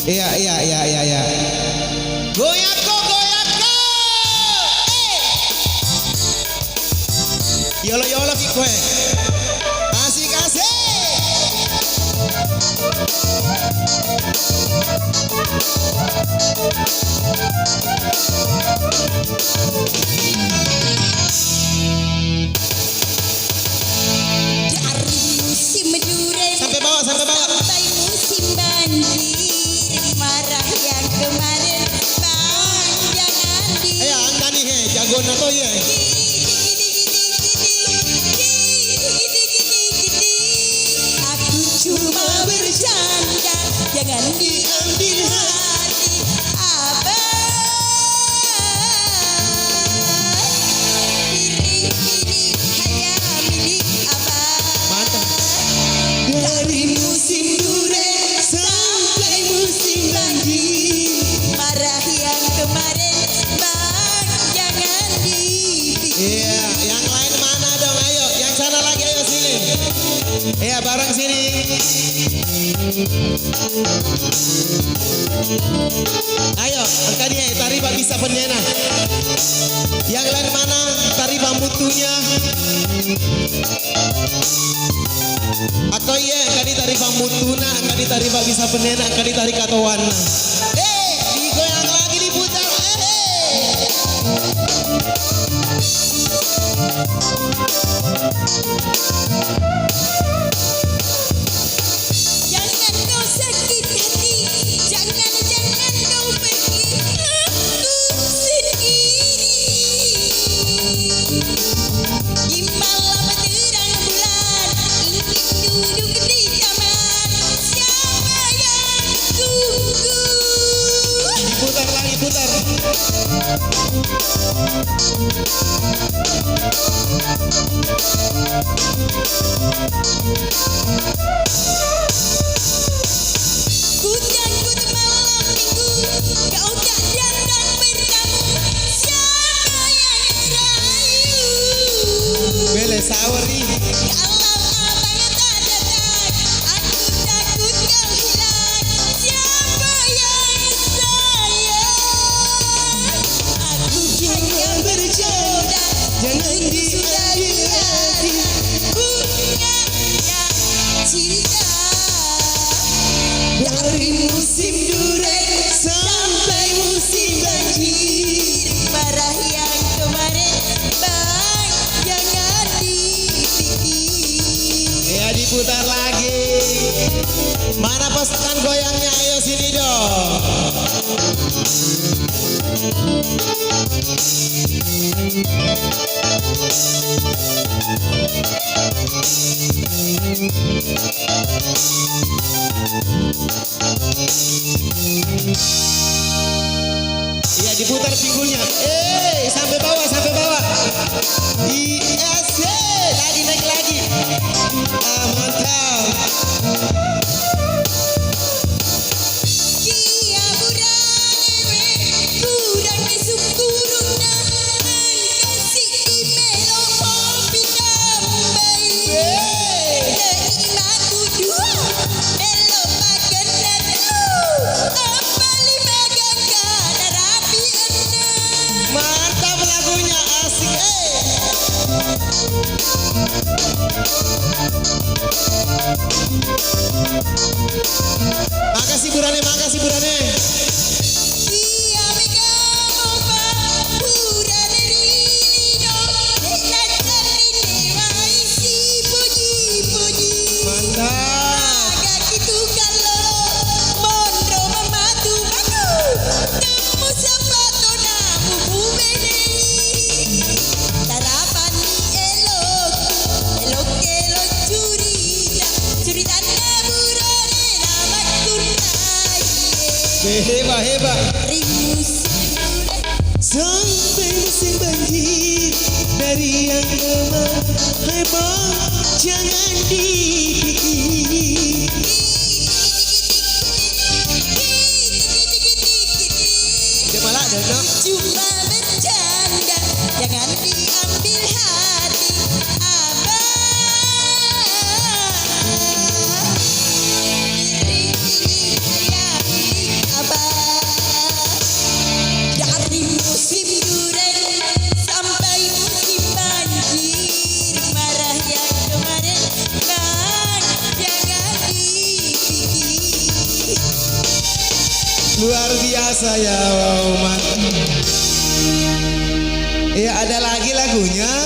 Iya. Goyako. Yolo kikwe. Asik. Dari musim durian Sampai bawah. sampai musim banjir, marah yang kemarin bang jangan di Angkani jago nato ye. Aku cuma bercanda, jangan diambil hati abang. Ini hanya milik abang. Mantap. Dari musim durian sampai musim banjir, marah yang kemarin bang jangan dipikir. Iya, yang lain mana dong? Ayo, yang sana lagi, ayo sini. Iya, bareng sini. Ayo, angkani tari pak bisa pendena. Yang lain mana? Tari mutunya. Atau iya, angkani tari mutuna, angkani tari pak bisa pendena, angkani tari katawana. Digoyang lagi diputar. Jangan kau sakit hati, jangan kau pergi, aku sendiri. Di malam terang bulan, ingin duduk di taman, siapa yang tunggu? Diputar lagi, putar. Ku takut malam minggu, kau tak datang bertamu, siapa yang rayu? Bele sawari. Kalau abang tak datang, aku takut kau hilang, siapa yang sayang? Aku hanya bercanda, jangan diambil hati, bunga yang cinta. Dari musim durian sampai musim banjir, marah yang kemarin bang jangan dipikir. Ya diputar lagi. Mana pasukan goyangnya? Ayo sini dong. Iya diputar pinggulnya. Sampai bawah. Lagi naik lagi. Mantap. Dia kurang besuk kurungnya, kasih imelo kopi tambahin. Terima dua melo makan apa lima ganggan rapi enam. Mantap lagunya, asik. Makasih Burane. Dia megamopa pura nerino, letakkan ini waisi puji. Mantap. Agak gitu kalau mondro mematu temu sepatu namu bubeni. Tarapan elok curita naburane nama kunai. Hebat. Rimus Sampai musim banjir, dari yang lemah, hebat, jangan dipikir. Dia malah ada no. cuma bercanda, jangan diambil hati abang. Luar biasa ya, wow, mantap. Ya ada lagi lagunya.